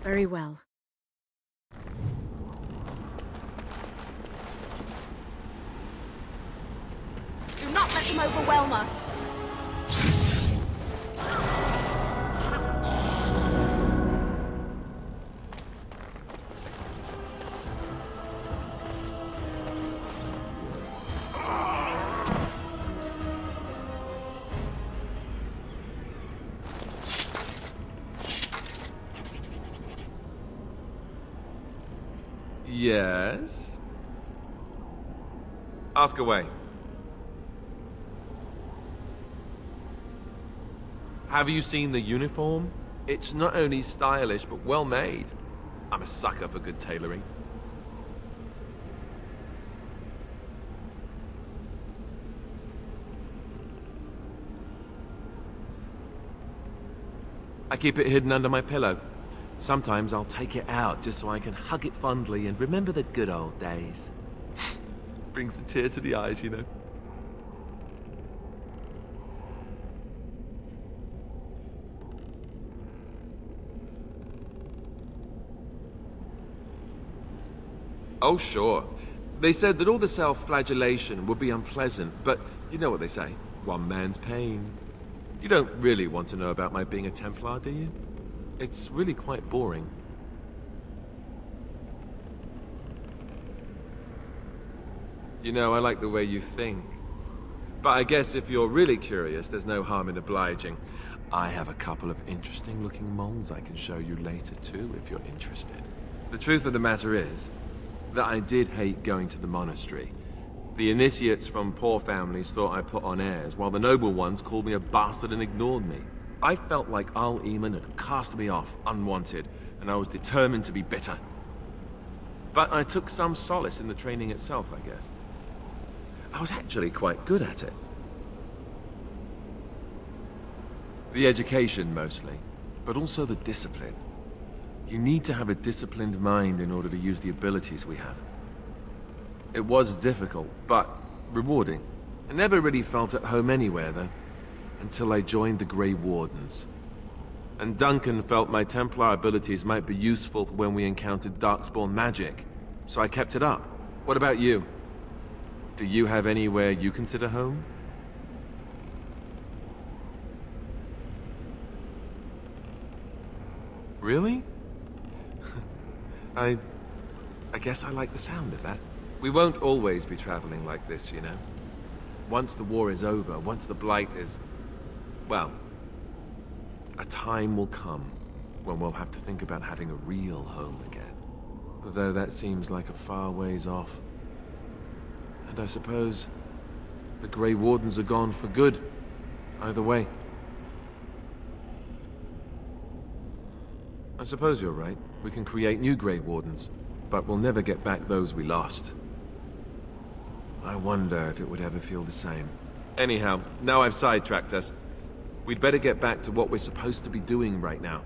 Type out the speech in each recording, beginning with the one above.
Very well. Do not let them overwhelm us. Yes? Ask away. Have you seen the uniform? It's not only stylish, but well made. I'm a sucker for good tailoring. I keep it hidden under my pillow. Sometimes I'll take it out just so I can hug it fondly and remember the good old days. Brings a tear to the eyes, you know. Oh, sure. They said that all the self-flagellation would be unpleasant, but you know what they say, one man's pain. You don't really want to know about my being a Templar, do you? It's really quite boring. You know, I like the way you think. But I guess if you're really curious, there's no harm in obliging. I have a couple of interesting-looking moles I can show you later, too, if you're interested. The truth of the matter is that I did hate going to the monastery. The initiates from poor families thought I put on airs, while the noble ones called me a bastard and ignored me. I felt like Al-Eamon had cast me off unwanted, and I was determined to be bitter. But I took some solace in the training itself, I guess. I was actually quite good at it. The education, mostly, but also the discipline. You need to have a disciplined mind in order to use the abilities we have. It was difficult, but rewarding. I never really felt at home anywhere, though, until I joined the Grey Wardens. And Duncan felt my Templar abilities might be useful for when we encountered Darkspawn magic, so I kept it up. What about you? Do you have anywhere you consider home? Really? I guess I like the sound of that. We won't always be traveling like this, you know. Once the war is over, once the Blight is... well, a time will come when we'll have to think about having a real home again. Though that seems like a far ways off. And I suppose the Grey Wardens are gone for good, either way. I suppose you're right. We can create new Grey Wardens, but we'll never get back those we lost. I wonder if it would ever feel the same. Anyhow, now I've sidetracked us. We'd better get back to what we're supposed to be doing right now.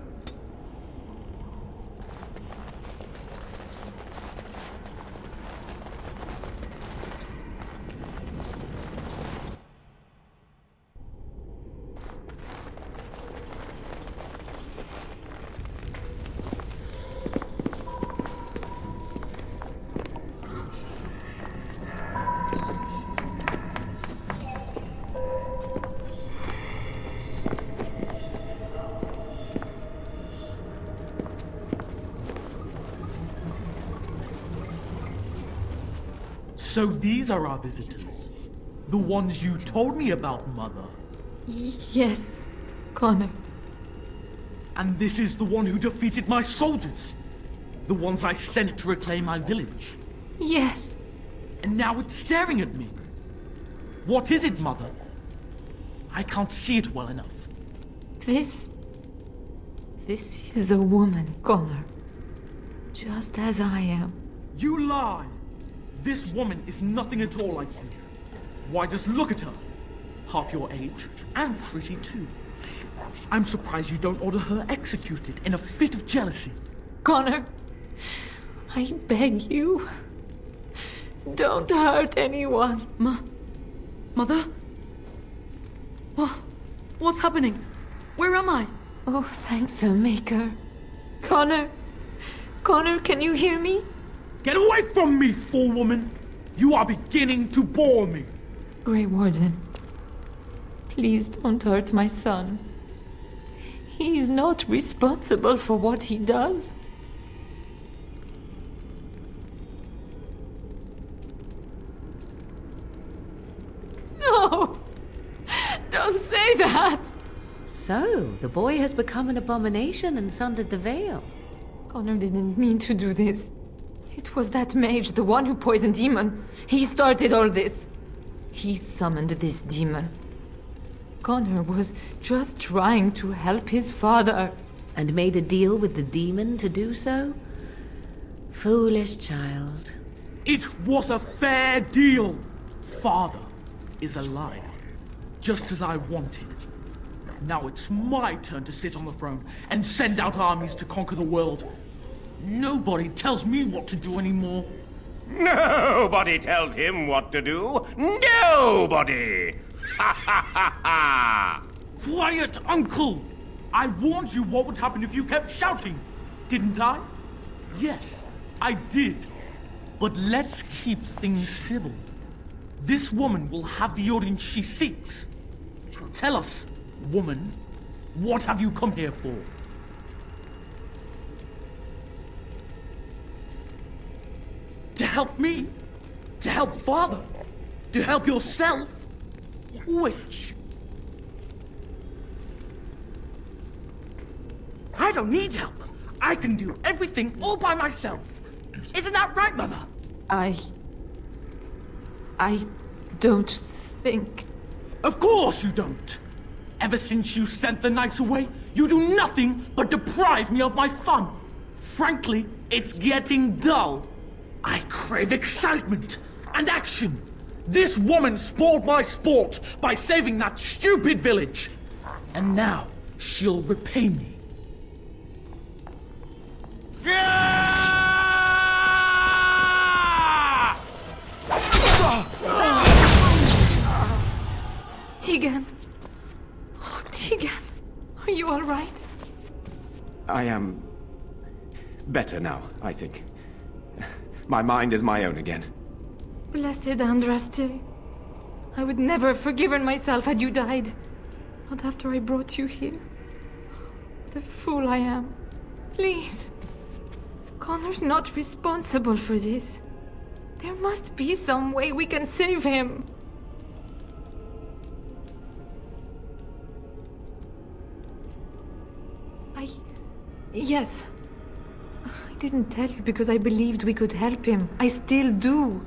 So these are our visitors. The ones you told me about, Mother. Yes, Connor. And this is the one who defeated my soldiers. The ones I sent to reclaim my village. Yes. And now it's staring at me. What is it, Mother? I can't see it well enough. This is a woman, Connor. Just as I am. You lie! This woman is nothing at all like you. Why, just look at her. Half your age, and pretty too. I'm surprised you don't order her executed in a fit of jealousy. Connor, I beg you. Don't hurt anyone. Mother? What's happening? Where am I? Oh, thank the Maker. Connor, Connor, can you hear me? Get away from me, fool woman! You are beginning to bore me. Grey Warden, please don't hurt my son. He is not responsible for what he does. No! Don't say that! So, the boy has become an abomination and sundered the veil. Connor didn't mean to do this. It was that mage, the one who poisoned Demon. He started all this. He summoned this demon. Connor was just trying to help his father. And made a deal with the demon to do so? Foolish child. It was a fair deal. Father is alive, just as I wanted. Now it's my turn to sit on the throne and send out armies to conquer the world. Nobody tells me what to do anymore. Nobody tells him what to do. Nobody! Ha ha ha ha! Quiet, Uncle! I warned you what would happen if you kept shouting, didn't I? Yes, I did. But let's keep things civil. This woman will have the audience she seeks. Tell us, woman, what have you come here for? To help me? To help Father? To help yourself? Which? I don't need help. I can do everything all by myself. Isn't that right, Mother? I don't think... Of course you don't. Ever since you sent the knights away, you do nothing but deprive me of my fun. Frankly, it's getting dull. I crave excitement and action. This woman spoiled my sport by saving that stupid village. And now she'll repay me. Tegan. Oh, Tegan. Are you all right? I am better now, I think. My mind is my own again. Blessed Andraste. I would never have forgiven myself had you died. Not after I brought you here. The fool I am. Please. Connor's not responsible for this. There must be some way we can save him. Yes. I didn't tell you because I believed we could help him. I still do.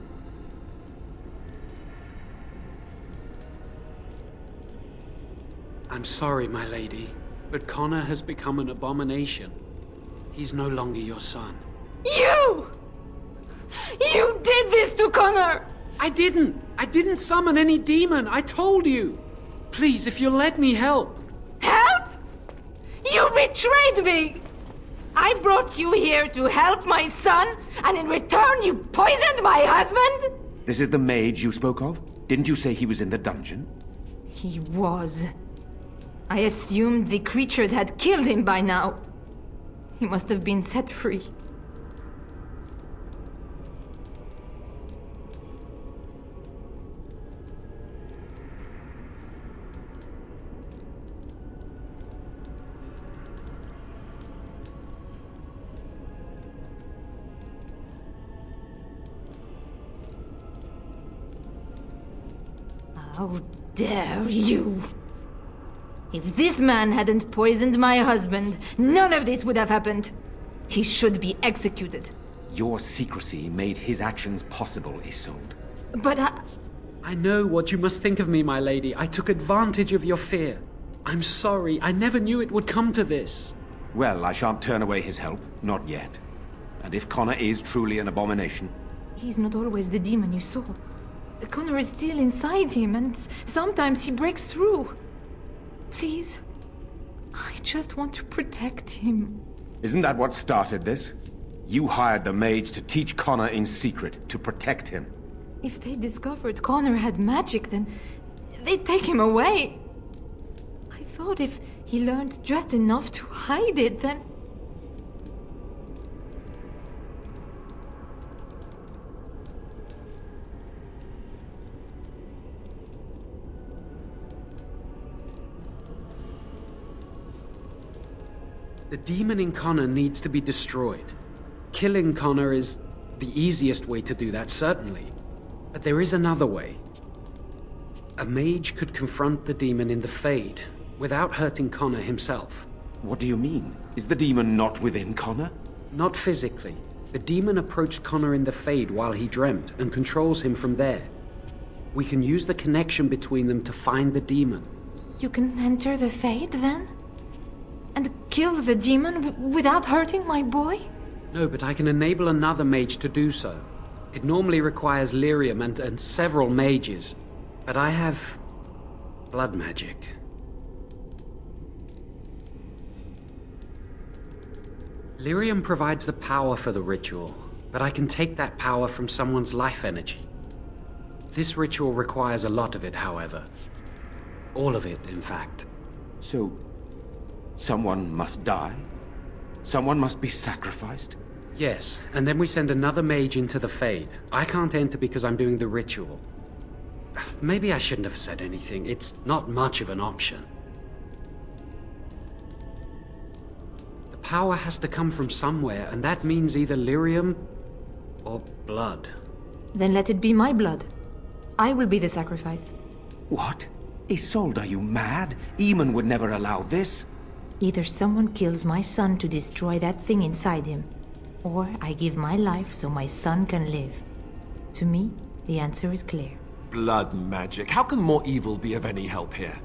I'm sorry, my lady, but Connor has become an abomination. He's no longer your son. You! You did this to Connor! I didn't summon any demon. I told you. Please, if you'll let me help. Help? You betrayed me! I brought you here to help my son, and in return you poisoned my husband? This is the mage you spoke of? Didn't you say he was in the dungeon? He was. I assumed the creatures had killed him by now. He must have been set free. How dare you! If this man hadn't poisoned my husband, none of this would have happened. He should be executed. Your secrecy made his actions possible, Isolde. But I know what you must think of me, my lady. I took advantage of your fear. I'm sorry. I never knew it would come to this. Well, I shan't turn away his help. Not yet. And if Connor is truly an abomination... He's not always the demon you saw. Connor is still inside him, and sometimes he breaks through. Please, I just want to protect him. Isn't that what started this? You hired the mage to teach Connor in secret, to protect him. If they discovered Connor had magic, then they'd take him away. I thought if he learned just enough to hide it, then... The demon in Connor needs to be destroyed. Killing Connor is the easiest way to do that, certainly. But there is another way. A mage could confront the demon in the Fade without hurting Connor himself. What do you mean? Is the demon not within Connor? Not physically. The demon approached Connor in the Fade while he dreamt and controls him from there. We can use the connection between them to find the demon. You can enter the Fade, then? And kill the demon without hurting my boy? No, but I can enable another mage to do so. It normally requires lyrium and several mages. But I have blood magic. Lyrium provides the power for the ritual, but I can take that power from someone's life energy. This ritual requires a lot of it, however. All of it, in fact. So, someone must die? Someone must be sacrificed? Yes, and then we send another mage into the Fade. I can't enter because I'm doing the ritual. Maybe I shouldn't have said anything. It's not much of an option. The power has to come from somewhere, and that means either lyrium or blood. Then let it be my blood. I will be the sacrifice. What? Isolde, are you mad? Eamon would never allow this. Either someone kills my son to destroy that thing inside him, or I give my life so my son can live. To me, the answer is clear. Blood magic. How can more evil be of any help here?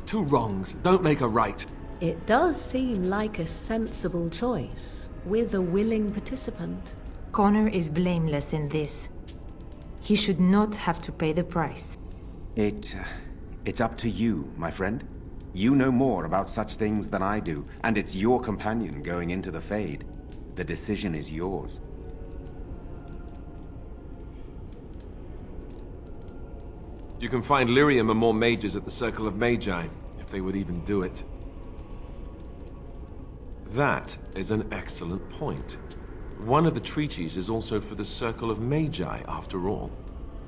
Two wrongs don't make a right. It does seem like a sensible choice, with a willing participant. Connor is blameless in this. He should not have to pay the price. It's up to you, my friend. You know more about such things than I do, and it's your companion going into the Fade. The decision is yours. You can find lyrium and more mages at the Circle of Magi, if they would even do it. That is an excellent point. One of the treaties is also for the Circle of Magi, after all.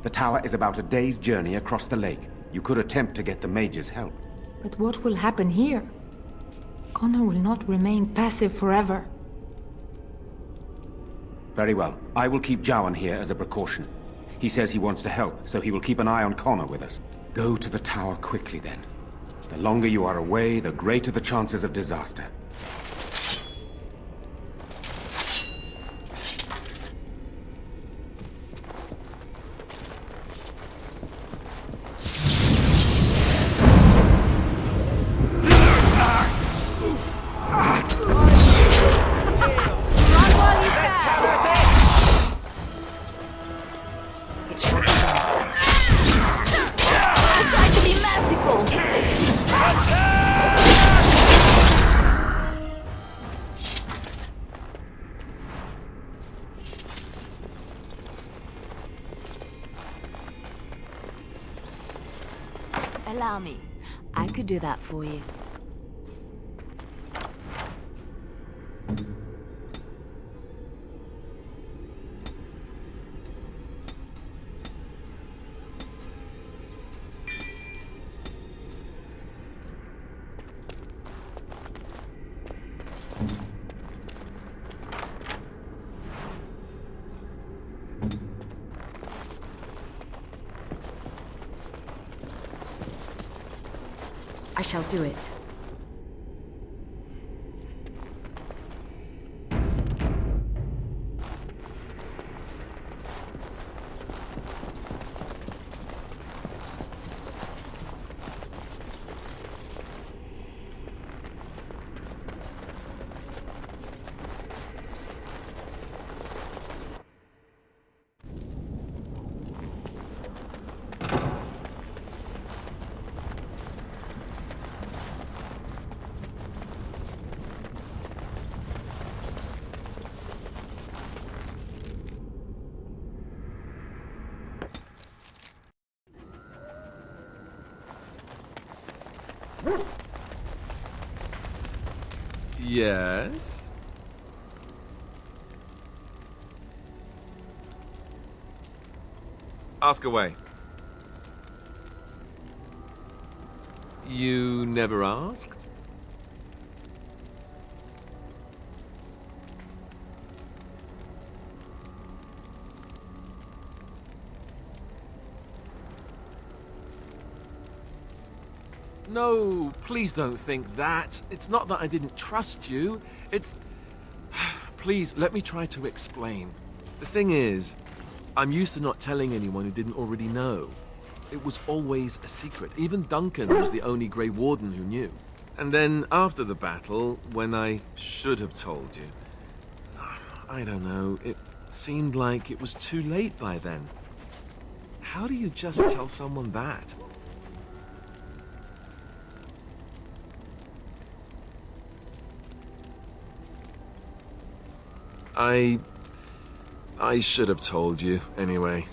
The tower is about a day's journey across the lake. You could attempt to get the mages' help. But what will happen here? Connor will not remain passive forever. Very well. I will keep Jowan here as a precaution. He says he wants to help, so he will keep an eye on Connor with us. Go to the tower quickly, then. The longer you are away, the greater the chances of disaster. Allow me. I could do that for you. I shall do it. Yes? Ask away. You never asked? no, please don't think that. It's not that I didn't trust you. It's... Please, let me try to explain. The thing is, I'm used to not telling anyone who didn't already know. It was always a secret. Even Duncan was the only Grey Warden who knew. And then, after the battle, when I should have told you... I don't know, it seemed like it was too late by then. How do you just tell someone that? I should have told you, anyway.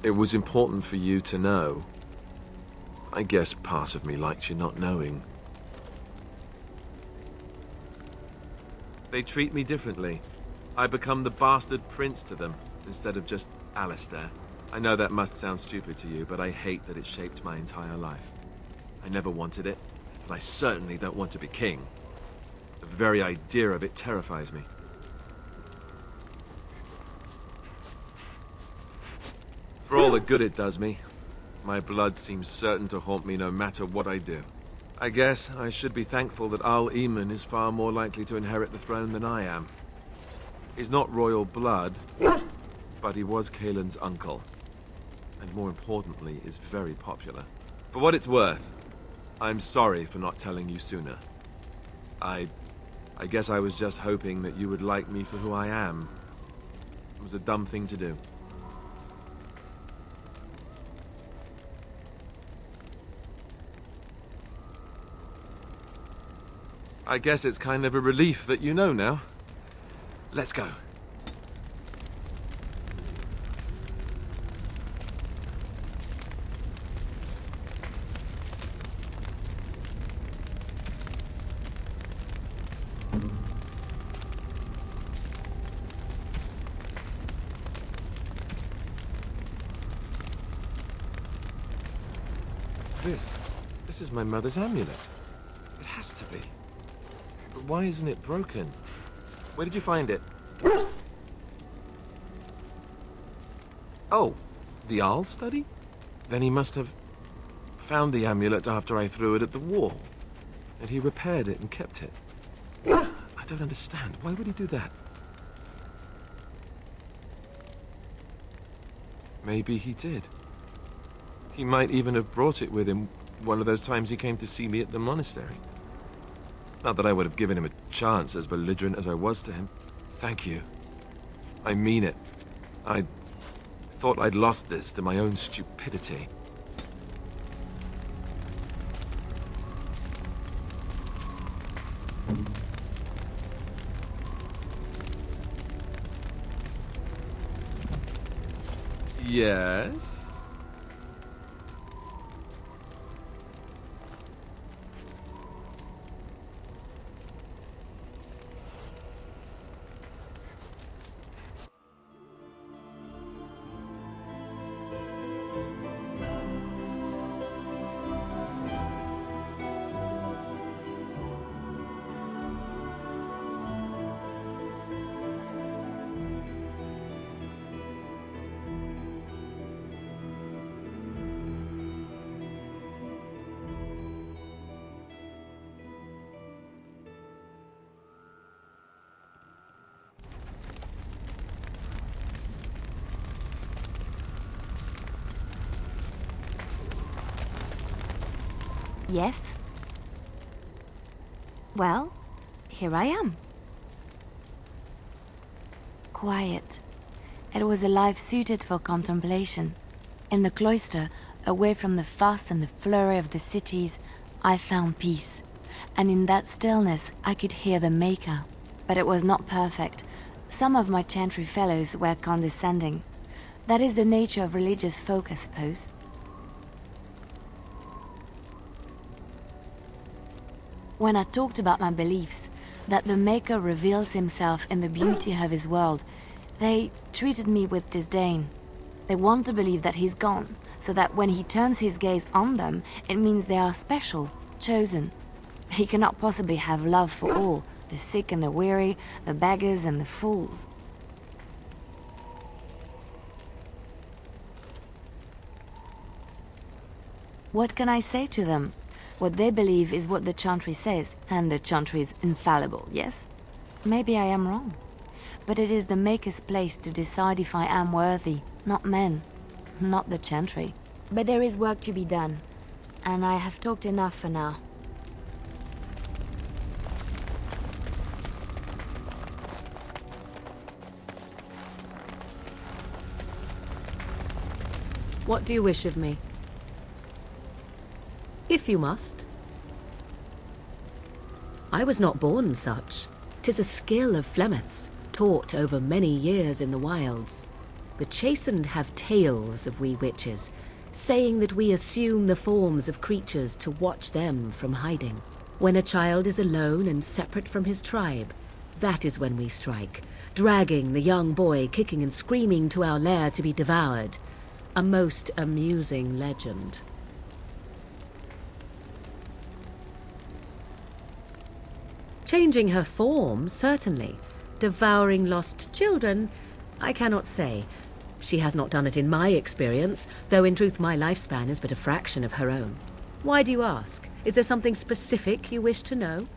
It was important for you to know. I guess part of me liked you not knowing. They treat me differently. I become the bastard prince to them, instead of just Alistair. I know that must sound stupid to you, but I hate that it shaped my entire life. I never wanted it, and I certainly don't want to be king. The very idea of it terrifies me. For all the good it does me, my blood seems certain to haunt me no matter what I do. I guess I should be thankful that Al Eamon is far more likely to inherit the throne than I am. He's not royal blood, but he was Kaelin's uncle. And more importantly, is very popular. For what it's worth, I'm sorry for not telling you sooner. I guess I was just hoping that you would like me for who I am. It was a dumb thing to do. I guess it's kind of a relief that you know now. Let's go. This is my mother's amulet. It has to be. But why isn't it broken? Where did you find it? Oh, the Arl study? Then he must have found the amulet after I threw it at the wall. And he repaired it and kept it. I don't understand. Why would he do that? Maybe he did. He might even have brought it with him one of those times he came to see me at the monastery. Not that I would have given him a chance, as belligerent as I was to him. Thank you. I mean it. I thought I'd lost this to my own stupidity. Yes? Yes? Well, here I am. Quiet. It was a life suited for contemplation. In the cloister, away from the fuss and the flurry of the cities, I found peace. And in that stillness, I could hear the Maker. But it was not perfect. Some of my chantry fellows were condescending. That is the nature of religious folk, I suppose. When I talked about my beliefs, that the Maker reveals himself in the beauty of his world, they treated me with disdain. They want to believe that he's gone, so that when he turns his gaze on them, it means they are special, chosen. He cannot possibly have love for all, the sick and the weary, the beggars and the fools. What can I say to them? What they believe is what the Chantry says, and the Chantry is infallible, yes? Maybe I am wrong. But it is the Maker's place to decide if I am worthy, not men, not the Chantry. But there is work to be done, and I have talked enough for now. What do you wish of me? If you must. I was not born such. 'Tis a skill of Flemeth's, taught over many years in the wilds. The chastened have tales of we witches, saying that we assume the forms of creatures to watch them from hiding. When a child is alone and separate from his tribe, that is when we strike, dragging the young boy kicking and screaming to our lair to be devoured. A most amusing legend. Changing her form, certainly. Devouring lost children, I cannot say. She has not done it in my experience, though in truth my lifespan is but a fraction of her own. Why do you ask? Is there something specific you wish to know?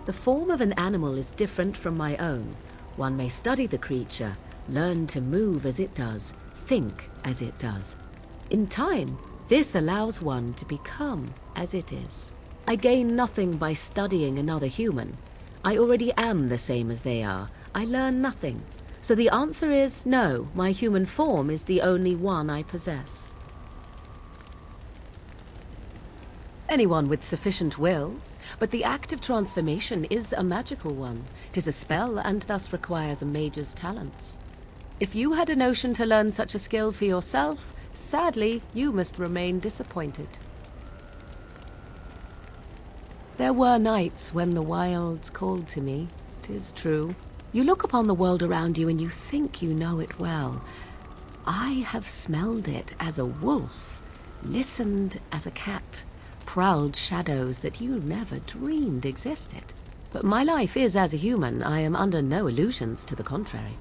The form of an animal is different from my own. One may study the creature, learn to move as it does, think as it does. In time, this allows one to become as it is. I gain nothing by studying another human. I already am the same as they are. I learn nothing. So the answer is no, my human form is the only one I possess. Anyone with sufficient will, but the act of transformation is a magical one. 'Tis a spell and thus requires a mage's talents. If you had a notion to learn such a skill for yourself, sadly, you must remain disappointed. There were nights when the wilds called to me, 'tis true. You look upon the world around you and you think you know it well. I have smelled it as a wolf, listened as a cat, prowled shadows that you never dreamed existed. But my life is as a human. I am under no illusions to the contrary.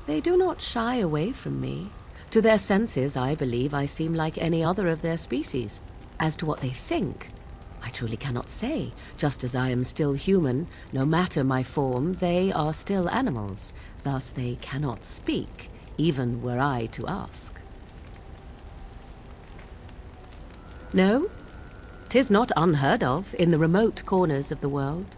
They do not shy away from me. To their senses, I believe I seem like any other of their species. As to what they think, I truly cannot say. Just as I am still human, no matter my form, they are still animals. Thus they cannot speak, even were I to ask. No, 'tis not unheard of in the remote corners of the world.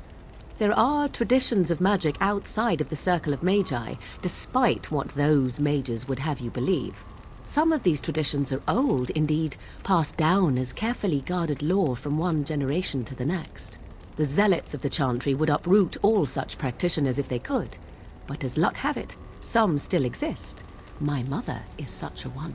There are traditions of magic outside of the circle of magi, despite what those mages would have you believe. Some of these traditions are old, indeed, passed down as carefully guarded lore from one generation to the next. The zealots of the Chantry would uproot all such practitioners if they could, but as luck have it, some still exist. My mother is such a one.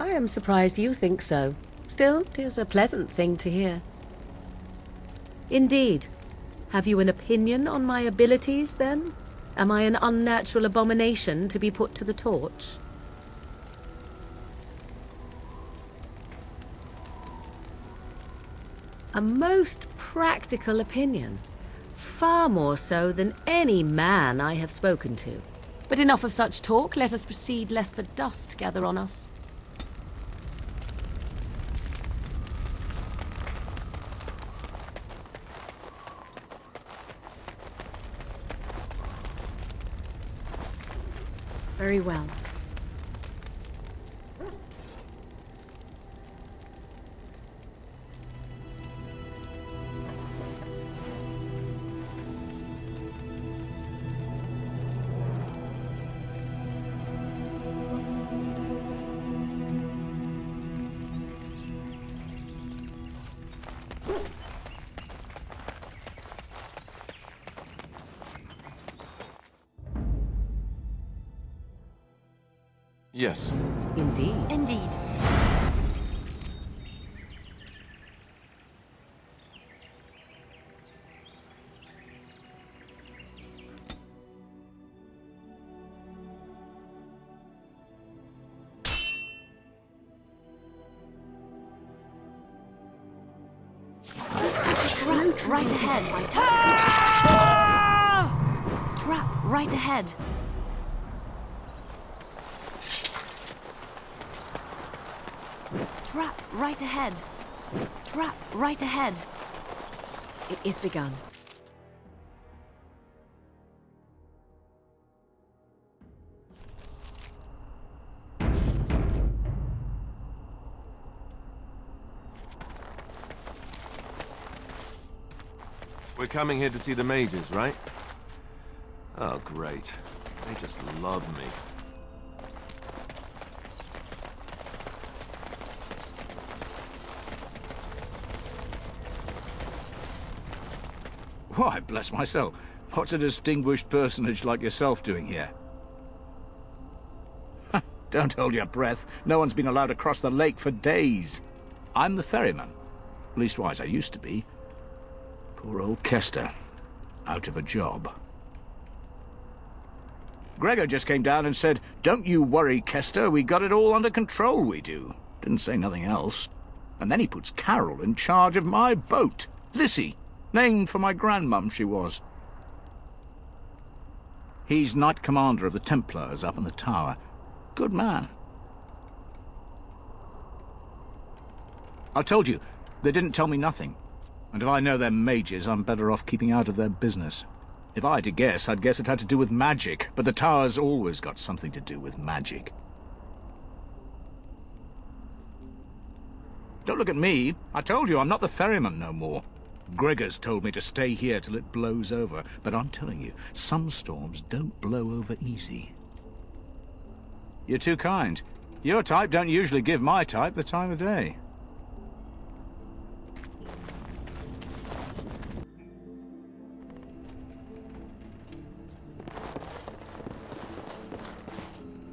I am surprised you think so. Still, 'tis a pleasant thing to hear. Indeed. Have you an opinion on my abilities, then? Am I an unnatural abomination to be put to the torch? A most practical opinion. Far more so than any man I have spoken to. But enough of such talk. Let us proceed, lest the dust gather on us. Very well. Yes. Indeed. Indeed. Trap right ahead. Trap right ahead. Trap right ahead. Trap right ahead. It is begun. We're coming here to see the mages, right? Oh, great. They just love me. Why, bless my soul. What's a distinguished personage like yourself doing here? Don't hold your breath. No one's been allowed to cross the lake for days. I'm the ferryman. Leastwise, I used to be. Poor old Kester. Out of a job. Gregor just came down and said, "Don't you worry, Kester. We got it all under control, we do." Didn't say nothing else. And then he puts Carol in charge of my boat. Lissy. Named for my grandmum, she was. He's Knight Commander of the Templars up in the tower. Good man. I told you, they didn't tell me nothing. And if I know they're mages, I'm better off keeping out of their business. If I had to guess, I'd guess it had to do with magic, but the tower's always got something to do with magic. Don't look at me. I told you, I'm not the ferryman no more. Gregor's told me to stay here till it blows over, but I'm telling you, some storms don't blow over easy. You're too kind. Your type don't usually give my type the time of day.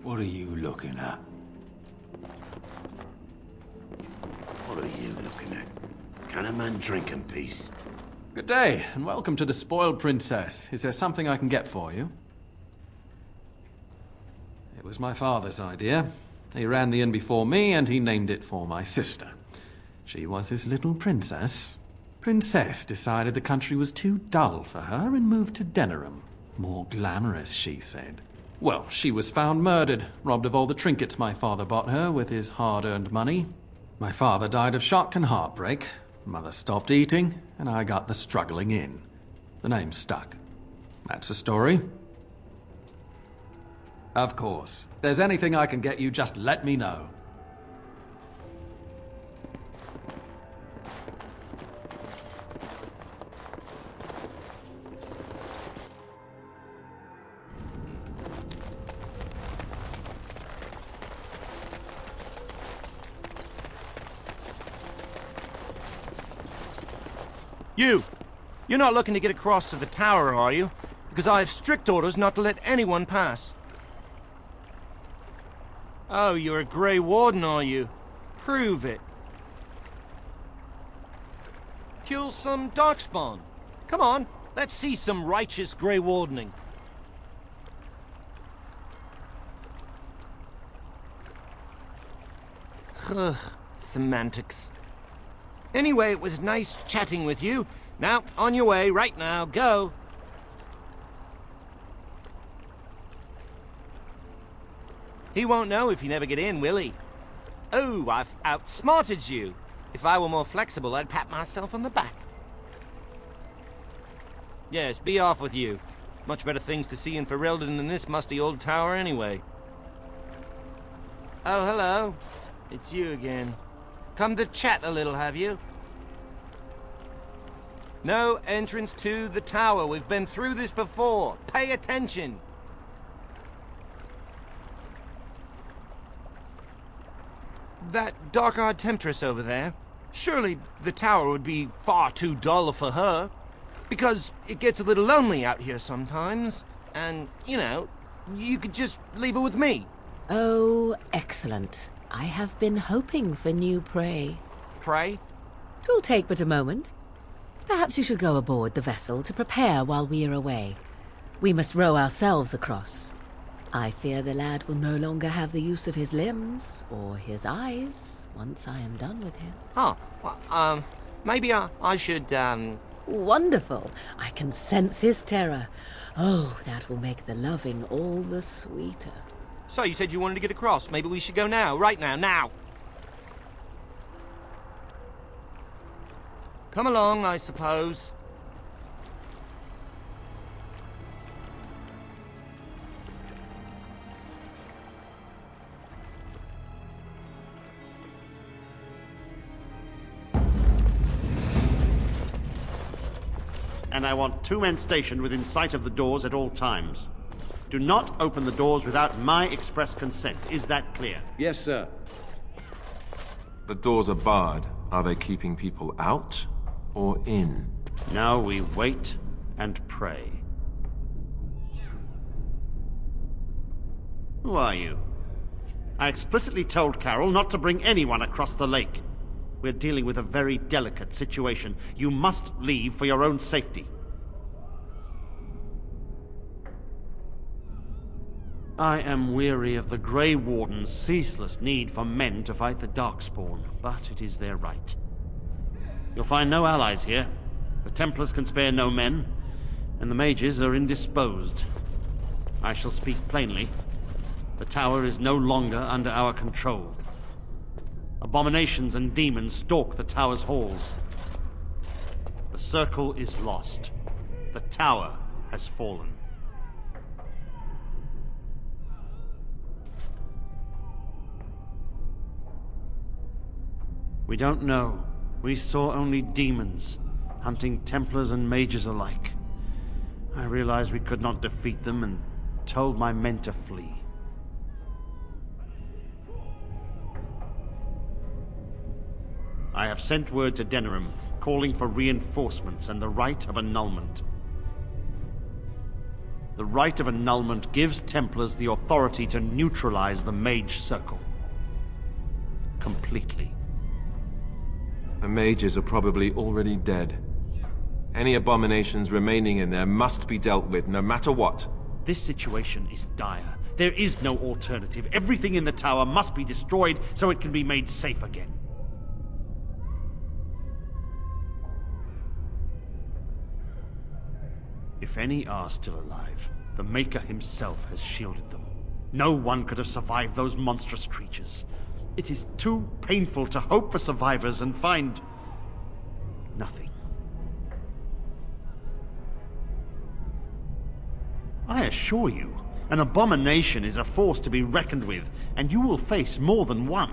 What are you looking at? What are you looking at? Can a man drink in peace? Good day, and welcome to the Spoiled Princess. Is there something I can get for you? It was my father's idea. He ran the inn before me, and he named it for my sister. She was his little princess. Princess decided the country was too dull for her and moved to Denerim. More glamorous, she said. Well, she was found murdered, robbed of all the trinkets my father bought her with his hard-earned money. My father died of shock and heartbreak. Mother stopped eating, and I got the struggling in. The name stuck. That's the story. Of course. If there's anything I can get you, just let me know. You're not looking to get across to the tower, are you? Because I have strict orders not to let anyone pass. Oh, you're a Grey Warden, are you? Prove it. Kill some Darkspawn. Come on, let's see some righteous Grey Wardening. Ugh, semantics. Anyway, it was nice chatting with you. Now, on your way, right now, go. He won't know if you never get in, will he? Oh, I've outsmarted you. If I were more flexible, I'd pat myself on the back. Yes, be off with you. Much better things to see in Ferelden than this musty old tower anyway. Oh, hello. It's you again. Come to chat a little, have you? No entrance to the tower. We've been through this before. Pay attention. That dark-eyed temptress over there. Surely the tower would be far too dull for her. Because it gets a little lonely out here sometimes. And, you know, you could just leave her with me. Oh, excellent. I have been hoping for new prey. Prey? 'Twill take but a moment. Perhaps you should go aboard the vessel to prepare while we are away. We must row ourselves across. I fear the lad will no longer have the use of his limbs or his eyes once I am done with him. Huh. Well, Maybe I should, Wonderful. I can sense his terror. Oh, that will make the loving all the sweeter. So you said you wanted to get across. Maybe we should go now, right now, now. Come along, I suppose. And I want 2 men stationed within sight of the doors at all times. Do not open the doors without my express consent. Is that clear? Yes, sir. The doors are barred. Are they keeping people out or in? Now we wait and pray. Who are you? I explicitly told Carol not to bring anyone across the lake. We're dealing with a very delicate situation. You must leave for your own safety. I am weary of the Grey Warden's ceaseless need for men to fight the Darkspawn, but it is their right. You'll find no allies here. The Templars can spare no men, and the mages are indisposed. I shall speak plainly. The tower is no longer under our control. Abominations and demons stalk the tower's halls. The circle is lost. The tower has fallen. We don't know. We saw only demons, hunting Templars and mages alike. I realized we could not defeat them and told my men to flee. I have sent word to Denerim, calling for reinforcements and the right of annulment. The right of annulment gives Templars the authority to neutralize the Mage Circle. Completely. The mages are probably already dead. Any abominations remaining in there must be dealt with, no matter what. This situation is dire. There is no alternative. Everything in the tower must be destroyed so it can be made safe again. If any are still alive, the Maker himself has shielded them. No one could have survived those monstrous creatures. It is too painful to hope for survivors and find nothing. I assure you, an abomination is a force to be reckoned with, and you will face more than one.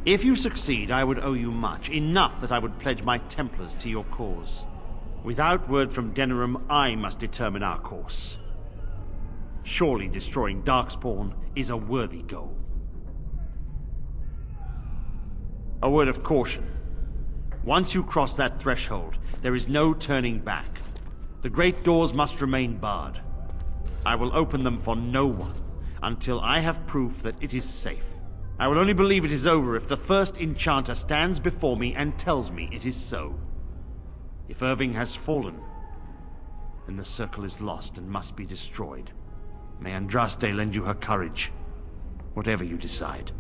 If you succeed, I would owe you much, enough that I would pledge my Templars to your cause. Without word from Denerim, I must determine our course. Surely destroying Darkspawn is a worthy goal. A word of caution. Once you cross that threshold, there is no turning back. The great doors must remain barred. I will open them for no one until I have proof that it is safe. I will only believe it is over if the first enchanter stands before me and tells me it is so. If Irving has fallen, then the circle is lost and must be destroyed. May Andraste lend you her courage, whatever you decide.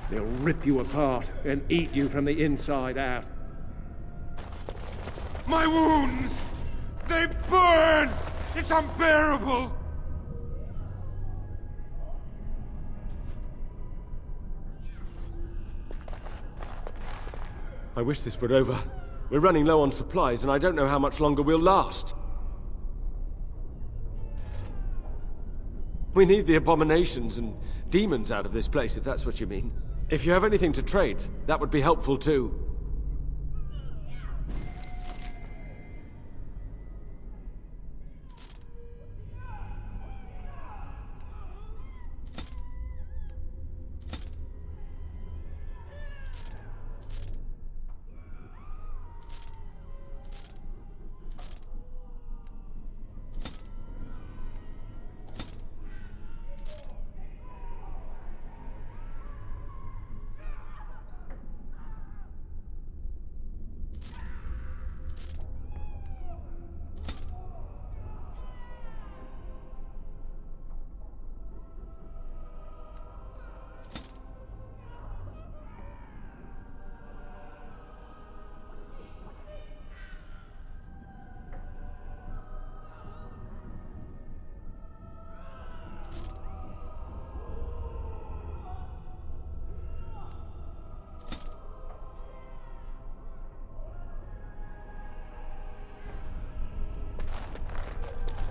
They'll rip you apart and eat you from the inside out. My wounds! They burn! It's unbearable! I wish this were over. We're running low on supplies, and I don't know how much longer we'll last. We need the abominations and demons out of this place, if that's what you mean. If you have anything to trade, that would be helpful too.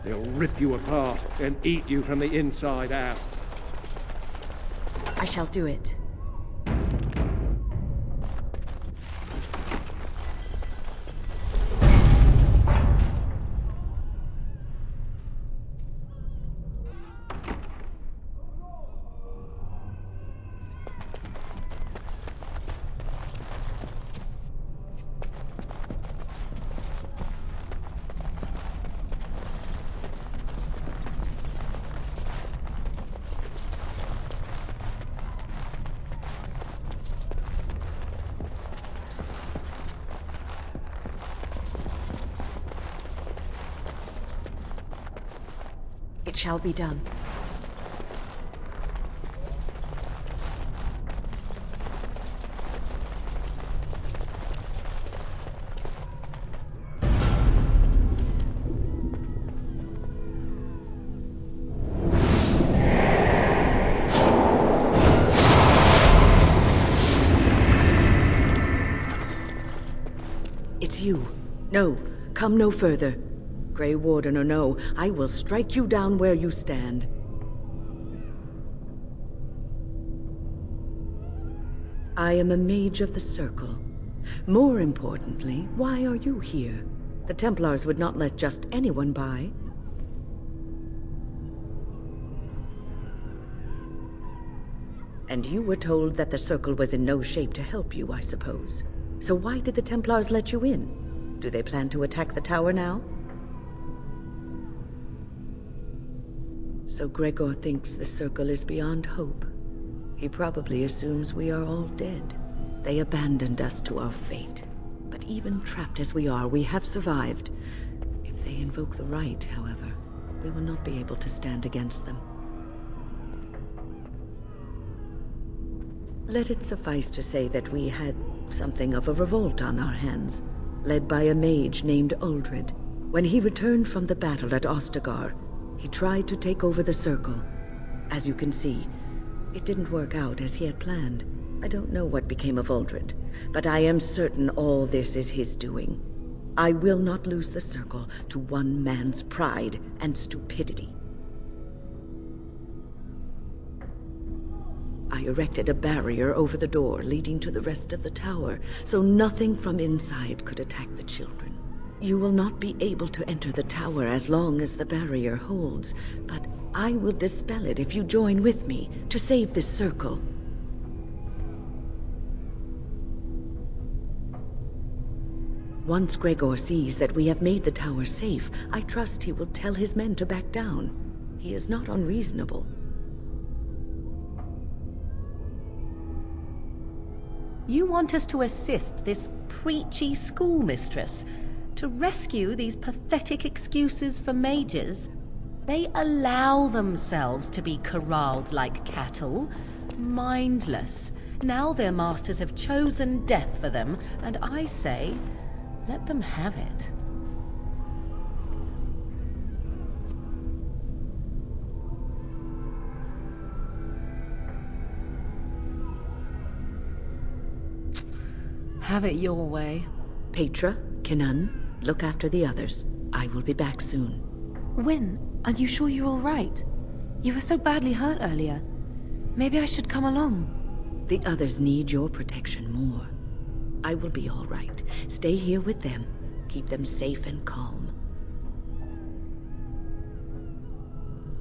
They'll rip you apart and eat you from the inside out. I shall do it. It shall be done. It's you. No, come no further. Grey Warden or no, I will strike you down where you stand. I am a mage of the Circle. More importantly, why are you here? The Templars would not let just anyone by. And you were told that the Circle was in no shape to help you, I suppose. So why did the Templars let you in? Do they plan to attack the tower now? So Gregor thinks the Circle is beyond hope. He probably assumes we are all dead. They abandoned us to our fate. But even trapped as we are, we have survived. If they invoke the right, however, we will not be able to stand against them. Let it suffice to say that we had something of a revolt on our hands, led by a mage named Uldred. When he returned from the battle at Ostagar, he tried to take over the Circle. As you can see, it didn't work out as he had planned. I don't know what became of Uldred, but I am certain all this is his doing. I will not lose the Circle to one man's pride and stupidity. I erected a barrier over the door leading to the rest of the tower, so nothing from inside could attack the children. You will not be able to enter the tower as long as the barrier holds, but I will dispel it if you join with me to save this Circle. Once Gregor sees that we have made the tower safe, I trust he will tell his men to back down. He is not unreasonable. You want us to assist this preachy schoolmistress to rescue these pathetic excuses for mages? They allow themselves to be corralled like cattle, mindless, Now their masters have chosen death for them, and I say, let them have it. Have it your way. Petra, Kenan, look after the others. I will be back soon. Wyn, are you sure you're all right? You were so badly hurt earlier. Maybe I should come along. The others need your protection more. I will be all right. Stay here with them. Keep them safe and calm.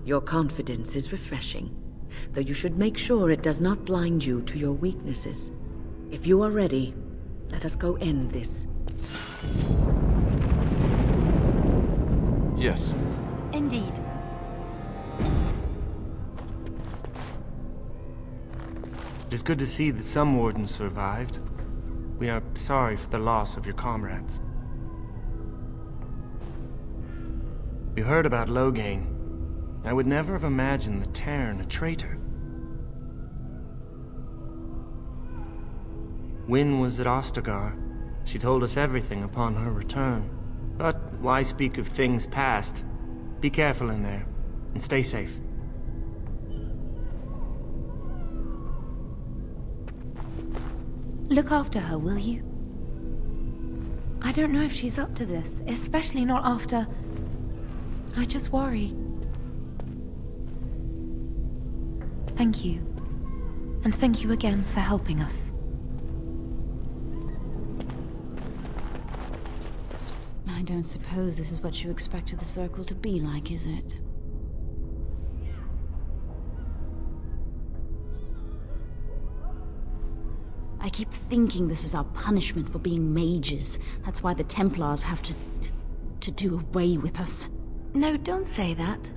Your confidence is refreshing, though you should make sure it does not blind you to your weaknesses. If you are ready, let us go end this. Yes. Indeed. It is good to see that some wardens survived. We are sorry for the loss of your comrades. We heard about Loghain. I would never have imagined the Terran a traitor. Wyn was at Ostagar. She told us everything upon her return. But why speak of things past? Be careful in there, and stay safe. Look after her, will you? I don't know if she's up to this, especially not after... I just worry. Thank you. And thank you again for helping us. I don't suppose this is what you expected the Circle to be like, is it? I keep thinking this is our punishment for being mages. That's why the Templars have to do away with us. No, don't say that.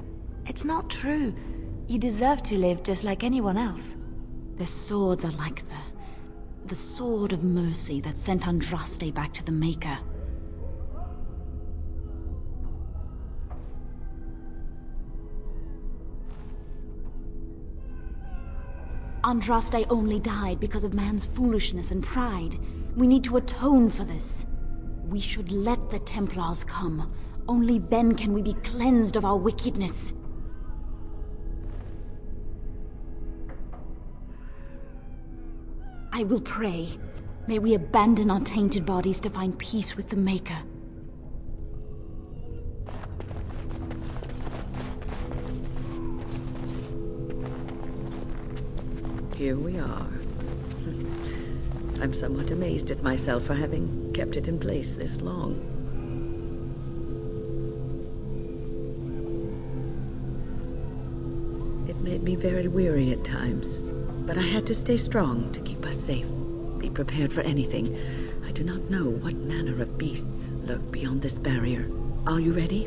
It's not true. You deserve to live just like anyone else. Their swords are like the sword of mercy that sent Andraste back to the Maker. Andraste only died because of man's foolishness and pride. We need to atone for this. We should let the Templars come. Only then can we be cleansed of our wickedness. I will pray. May we abandon our tainted bodies to find peace with the Maker. Here we are. I'm somewhat amazed at myself for having kept it in place this long. It made me very weary at times, but I had to stay strong to keep us safe. Be prepared for anything. I do not know what manner of beasts lurk beyond this barrier. Are you ready?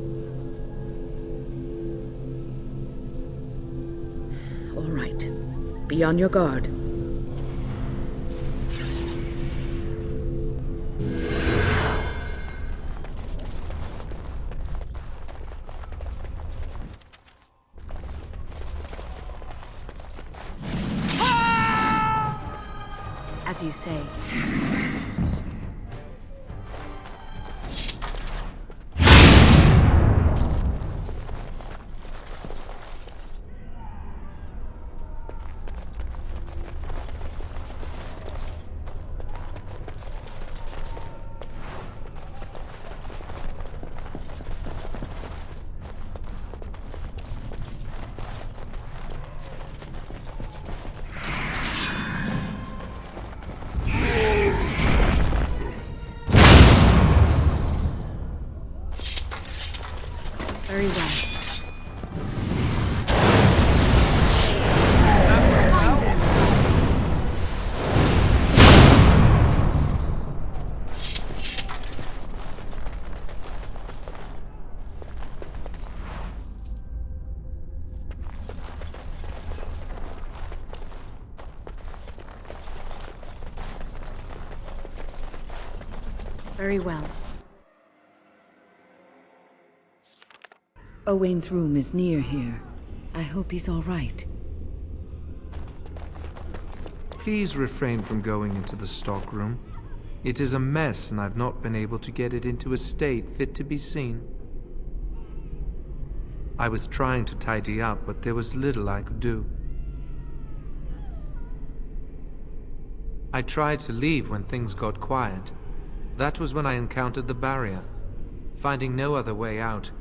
All right. Be on your guard. As you say. Very well. Very well. Owain's room is near here. I hope he's all right. Please refrain from going into the stockroom. It is a mess, and I've not been able to get it into a state fit to be seen. I was trying to tidy up, but there was little I could do. I tried to leave when things got quiet. That was when I encountered the barrier. Finding no other way out,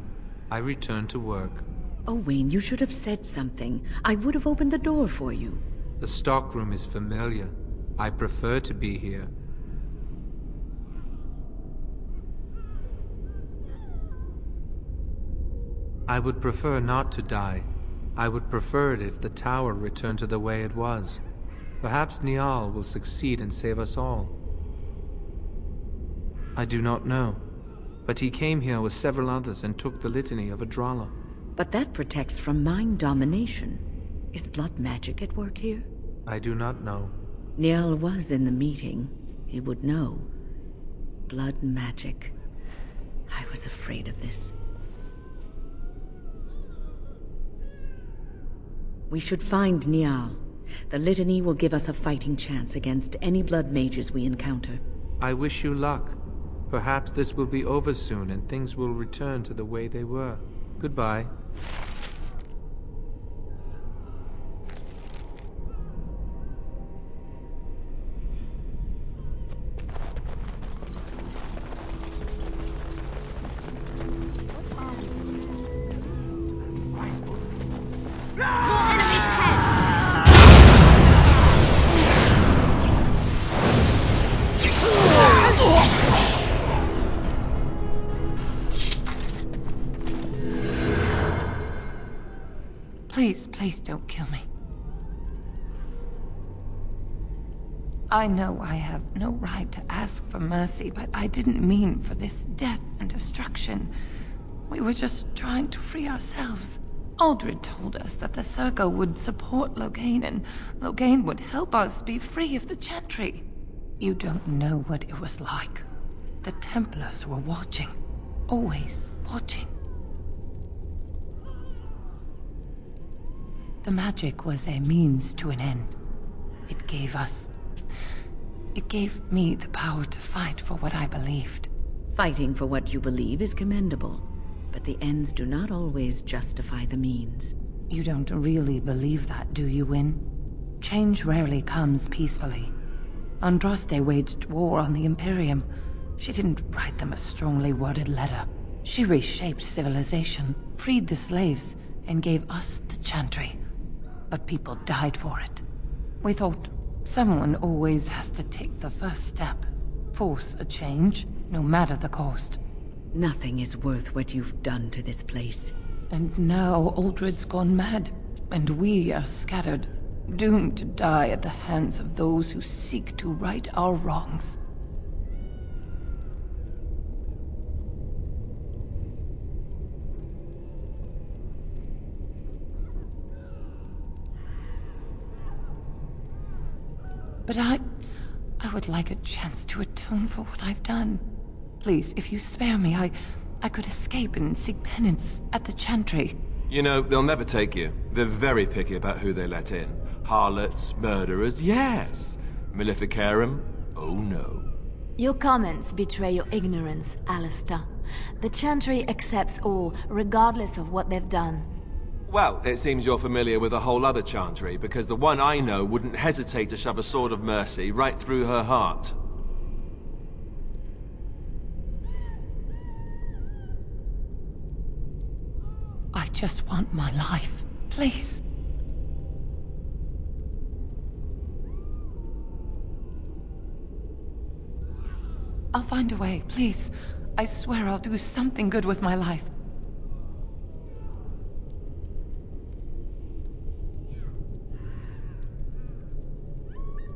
I returned to work. Owain, you should have said something. I would have opened the door for you. The stockroom is familiar. I prefer to be here. I would prefer not to die. I would prefer it if the tower returned to the way it was. Perhaps Niall will succeed and save us all. I do not know, but he came here with several others and took the litany of Adralla. But that protects from mind domination. Is blood magic at work here? I do not know. Niall was in the meeting. He would know. Blood magic. I was afraid of this. We should find Niall. The litany will give us a fighting chance against any blood mages we encounter. I wish you luck. Perhaps this will be over soon and things will return to the way they were. Goodbye. Please don't kill me. I know I have no right to ask for mercy, but I didn't mean for this death and destruction. We were just trying to free ourselves. Aldred told us that the Circle would support Loghain, and Loghain would help us be free of the Chantry. You don't know what it was like. The Templars were watching. Always watching. The magic was a means to an end. It gave me the power to fight for what I believed. Fighting for what you believe is commendable, but the ends do not always justify the means. You don't really believe that, do you, Wynne? Change rarely comes peacefully. Andraste waged war on the Imperium. She didn't write them a strongly worded letter. She reshaped civilization, freed the slaves, and gave us the Chantry. But people died for it. We thought someone always has to take the first step. Force a change, no matter the cost. Nothing is worth what you've done to this place. And now Aldred's gone mad, and we are scattered, doomed to die at the hands of those who seek to right our wrongs. But I would like a chance to atone for what I've done. Please, if you spare me, I could escape and seek penance at the Chantry. You know, they'll never take you. They're very picky about who they let in. Harlots, murderers, yes. Maleficarum, oh no. Your comments betray your ignorance, Alistair. The Chantry accepts all, regardless of what they've done. Well, it seems you're familiar with a whole other Chantry, because the one I know wouldn't hesitate to shove a sword of mercy right through her heart. I just want my life, please. I'll find a way, please. I swear I'll do something good with my life.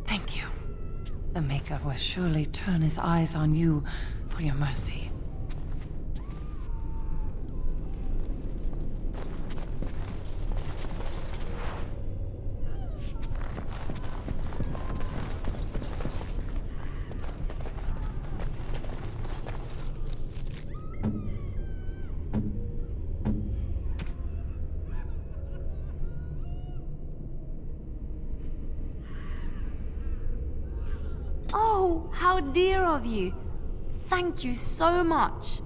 Thank you. The Maker will surely turn his eyes on you for your mercy. Oh, how dear of you. Thank you so much.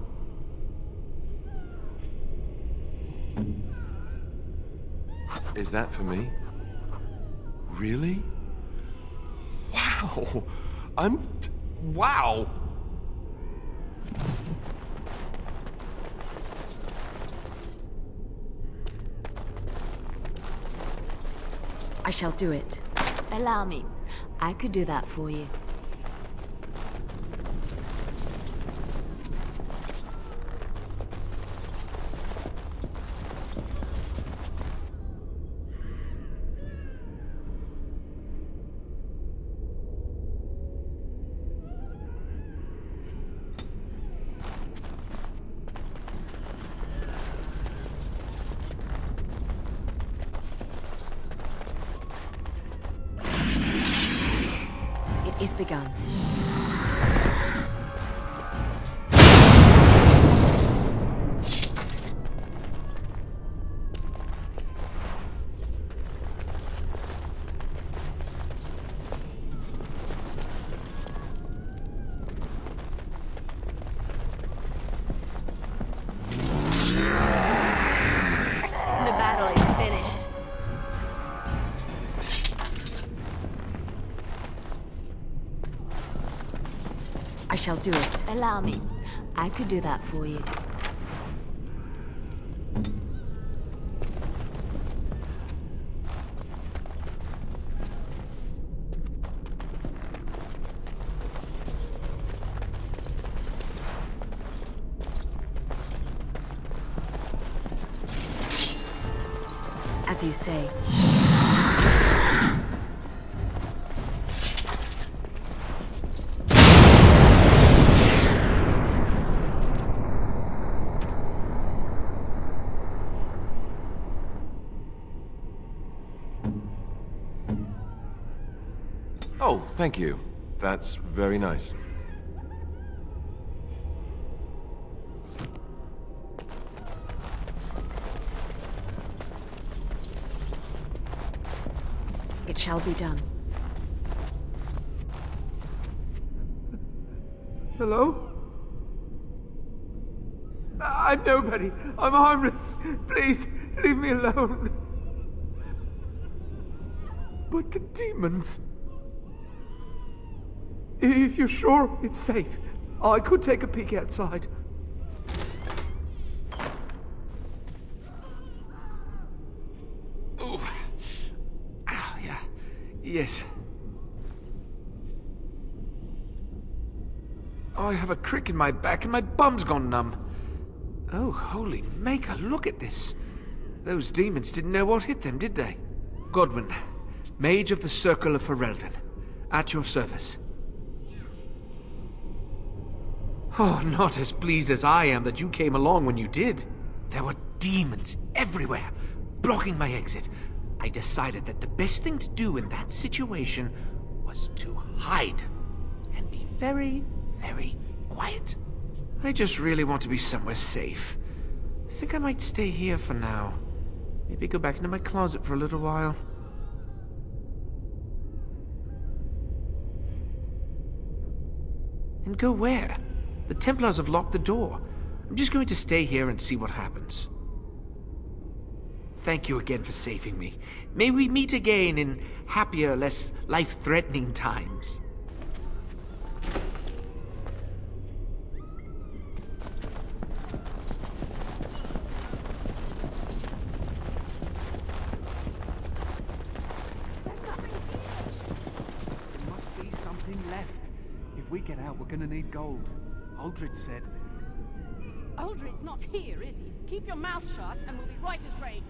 Is that for me? Really? Wow! Wow! I shall do it. Allow me. I could do that for you. It is begun. The battle is finished. I shall do it. Allow me. I could do that for you. As you say. Oh, thank you. That's very nice. It shall be done. Hello? I'm nobody. I'm harmless. Please, leave me alone. But the demons... If you're sure it's safe, I could take a peek outside. Ooh. Ah, yeah. Yes. Oh, I have a crick in my back and my bum's gone numb. Oh, holy maker, look at this. Those demons didn't know what hit them, did they? Godwin, Mage of the Circle of Ferelden, at your service. Oh, not as pleased as I am that you came along when you did. There were demons everywhere, blocking my exit. I decided that the best thing to do in that situation was to hide and be very, very quiet. I just really want to be somewhere safe. I think I might stay here for now. Maybe go back into my closet for a little while. And go where? The Templars have locked the door. I'm just going to stay here and see what happens. Thank you again for saving me. May we meet again in happier, less life-threatening times. There must be something left. If we get out, we're gonna need gold. Aldred said. Aldred's not here, is he? Keep your mouth shut and we'll be right as rain.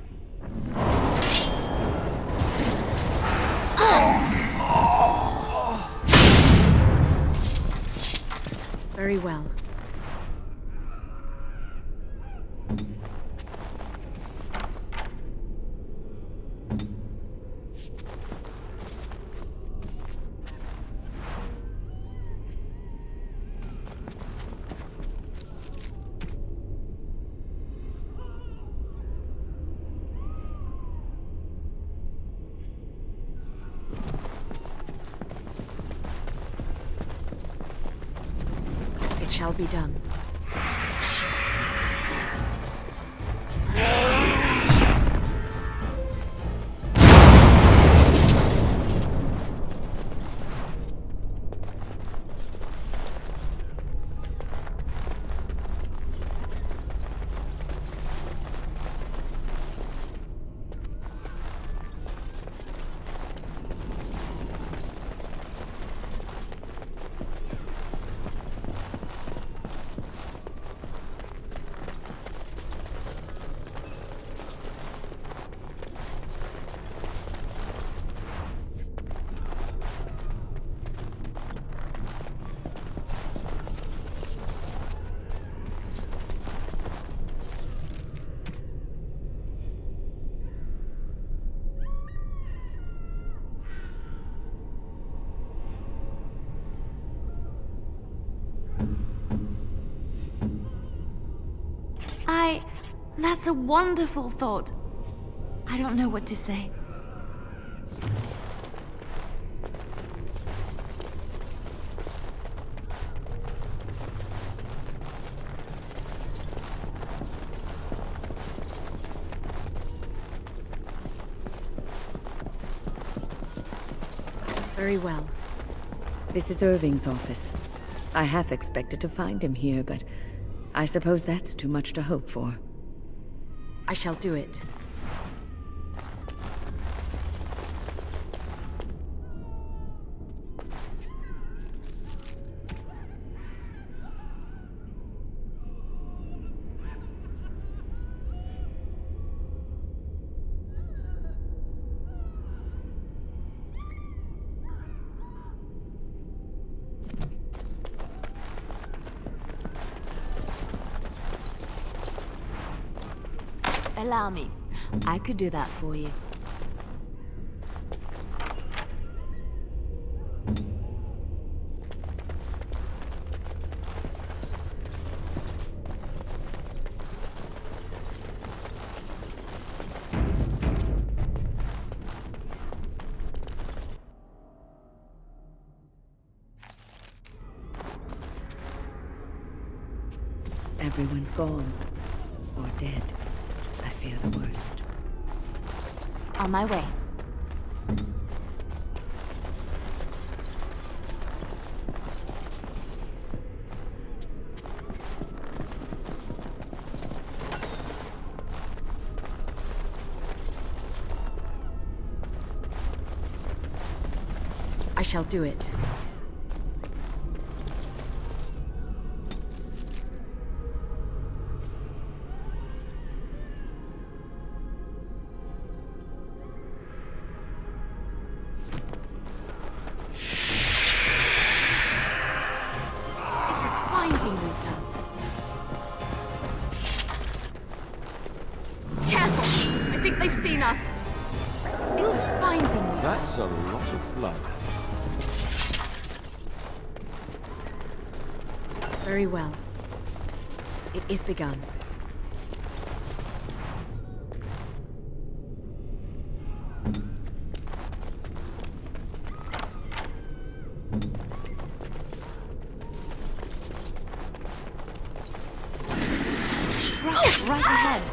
Very well. shall be done. That's a wonderful thought. I don't know what to say. Very well. This is Irving's office. I half expected to find him here, but I suppose that's too much to hope for. I shall do it. Allow me. I could do that for you. Everyone's gone. Or dead. I fear the worst. On my way. I shall do it. That's a lot of blood. Very well. It is begun. Right ahead.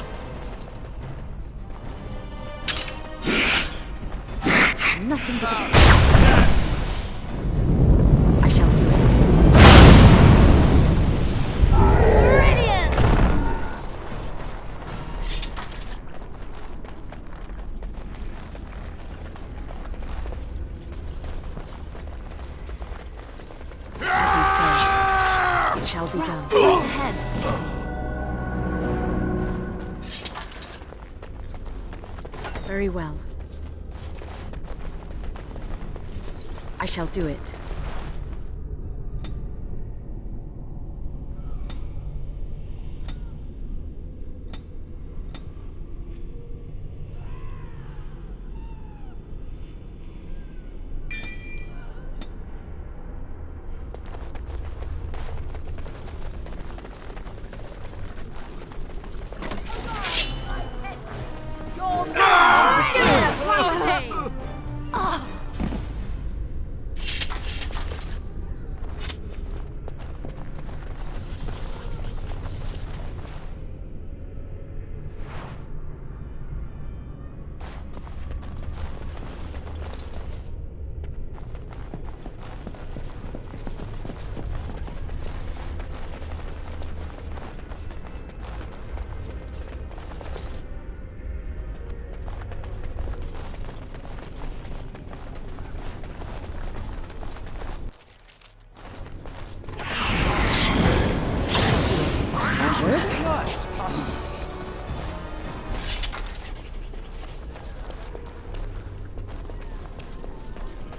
Nothing but I shall do it. Brilliant! As you say, it shall be done. Right ahead. Very well. I shall do it.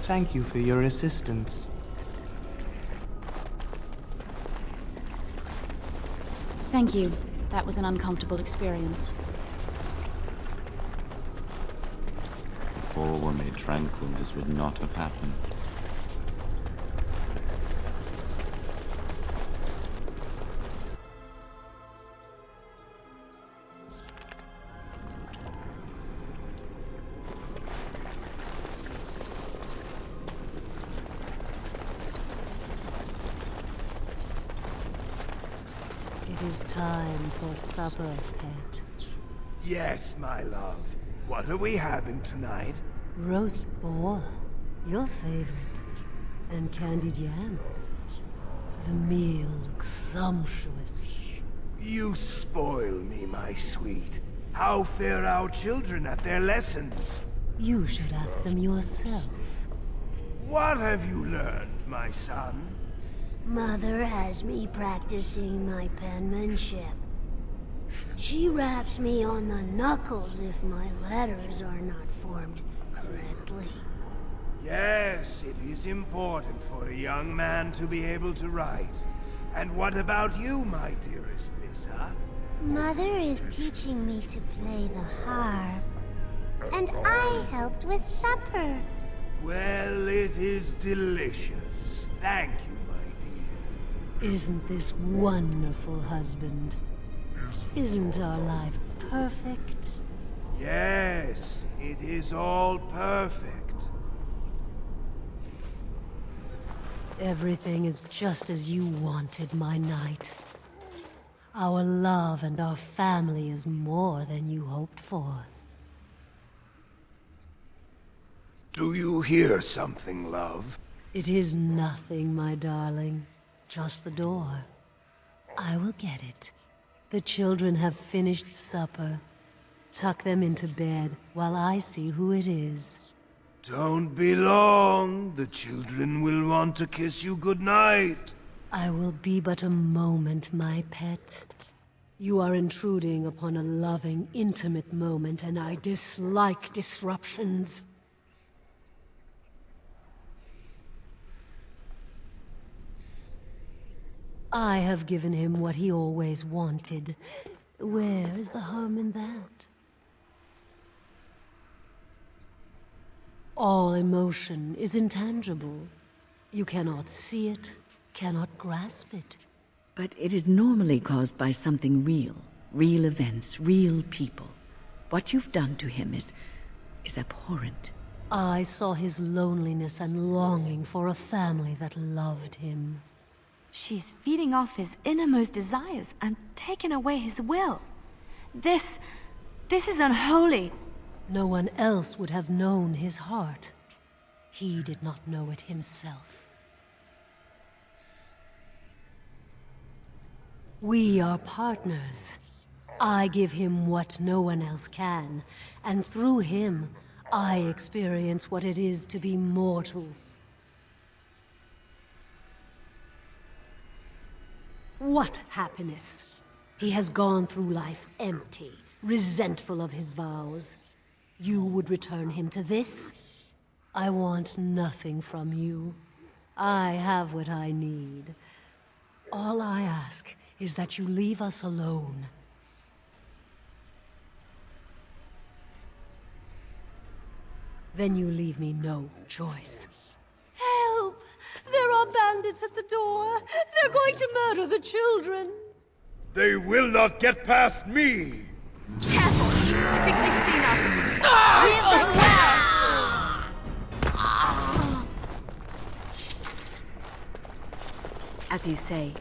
Thank you for your assistance. Thank you. That was an uncomfortable experience. If all were made tranquil, this would not have happened. It is time for supper, pet. Yes, my love. What are we having tonight? Roast boar, your favorite, and candied yams. The meal looks sumptuous. You spoil me, my sweet. How fare our children at their lessons? You should ask them yourself. What have you learned, my son? Mother has me practicing my penmanship. She raps me on the knuckles if my letters are not formed correctly. Yes, it is important for a young man to be able to write. And what about you, my dearest Lissa? Mother is teaching me to play the harp. And I helped with supper. Well, it is delicious. Thank you, my dear. Isn't this wonderful, husband? Isn't our life perfect? Yes, it is all perfect. Everything is just as you wanted, my knight. Our love and our family is more than you hoped for. Do you hear something, love? It is nothing, my darling. Just the door. I will get it. The children have finished supper. Tuck them into bed while I see who it is. Don't be long. The children will want to kiss you goodnight. I will be but a moment, my pet. You are intruding upon a loving, intimate moment, and I dislike disruptions. I have given him what he always wanted. Where is the harm in that? All emotion is intangible. You cannot see it, cannot grasp it. But it is normally caused by something real. Real events, real people. What you've done to him is abhorrent. I saw his loneliness and longing for a family that loved him. She's feeding off his innermost desires and taking away his will. This is unholy. No one else would have known his heart. He did not know it himself. We are partners. I give him what no one else can, and through him, I experience what it is to be mortal. What happiness! He has gone through life empty, resentful of his vows. You would return him to this? I want nothing from you. I have what I need. All I ask is that you leave us alone. Then you leave me no choice. Help! There are bandits at the door! They're going to murder the children! They will not get past me! Careful! I think they've seen us! As you say.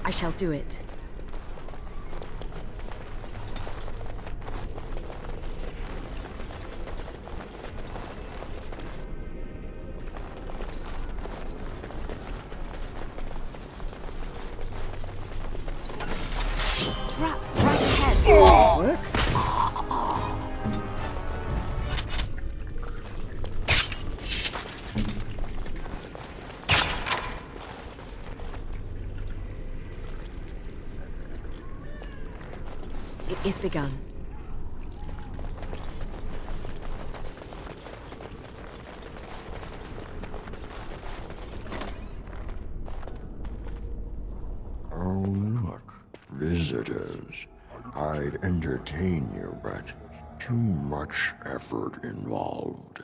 I shall do it. Trap right ahead. Work? It is begun. Oh, look, visitors. I'd entertain you, but too much effort involved.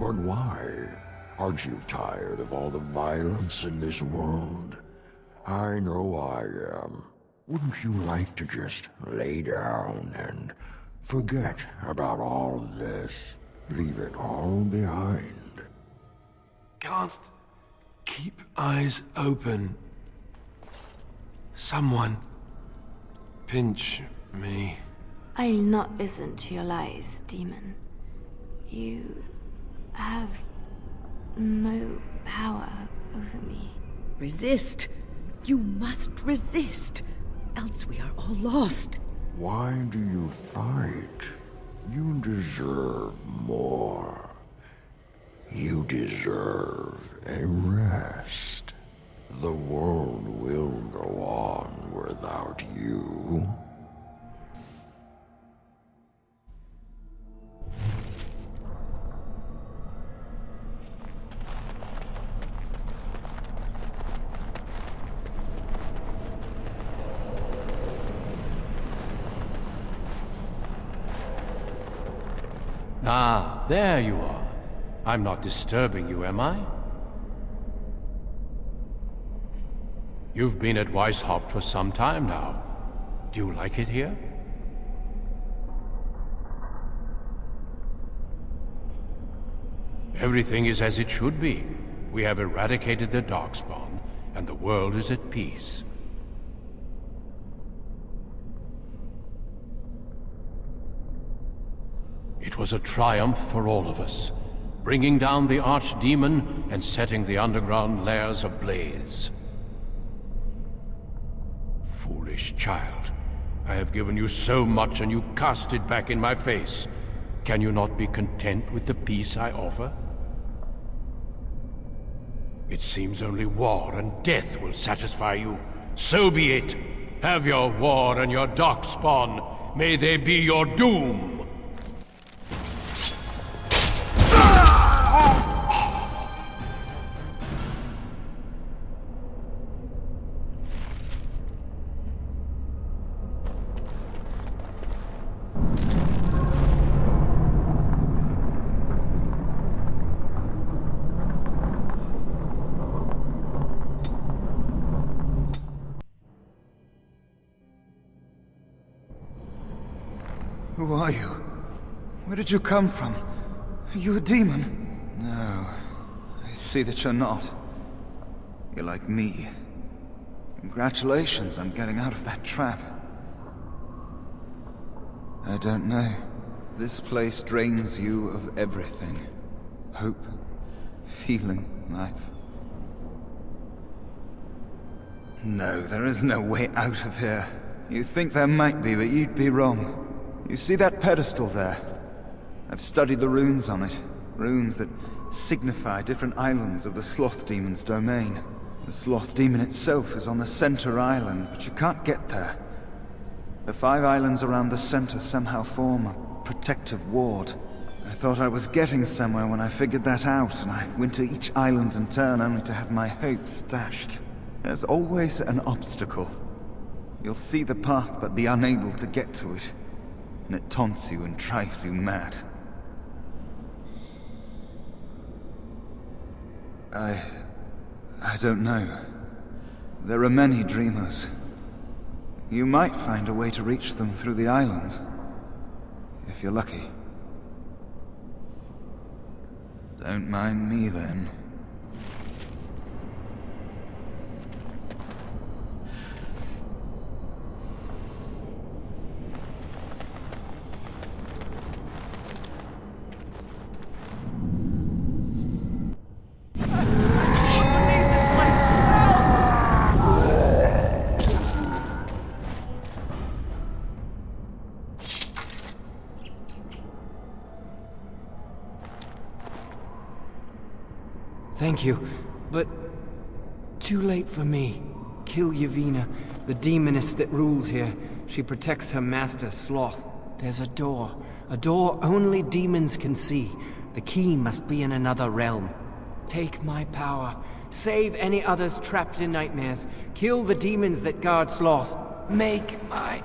But why? Aren't you tired of all the violence in this world? I know I am. Wouldn't you like to just lay down and forget about all this? Leave it all behind. Can't keep eyes open. Someone pinch me. I'll not listen to your lies, demon. You have no power over me. Resist. You must resist, else we are all lost. Why do you fight? You deserve more. You deserve a rest. The world will go on without you. Ah, there you are. I'm not disturbing you, am I? You've been at Weishaupt for some time now. Do you like it here? Everything is as it should be. We have eradicated the Darkspawn, and the world is at peace. It was a triumph for all of us, bringing down the Archdemon and setting the underground lairs ablaze. Foolish child, I have given you so much and you cast it back in my face. Can you not be content with the peace I offer? It seems only war and death will satisfy you. So be it. Have your war and your Darkspawn. May they be your doom. Who are you? Where did you come from? Are you a demon? No, I see that you're not. You're like me. Congratulations on getting out of that trap. I don't know. This place drains you of everything. Hope, feeling, life. No, there is no way out of here. You think there might be, but you'd be wrong. You see that pedestal there? I've studied the runes on it. Runes that signify different islands of the Sloth Demon's domain. The Sloth Demon itself is on the center island, but you can't get there. The 5 islands around the center somehow form a protective ward. I thought I was getting somewhere when I figured that out, and I went to each island in turn only to have my hopes dashed. There's always an obstacle. You'll see the path but be unable to get to it. And it taunts you and drives you mad. I don't know. There are many dreamers. You might find a way to reach them through the islands. If you're lucky. Don't mind me then. Thank you, but too late for me. Kill Yevina, the demoness that rules here. She protects her master, Sloth. There's a door only demons can see. The key must be in another realm. Take my power. Save any others trapped in nightmares. Kill the demons that guard Sloth. Make my...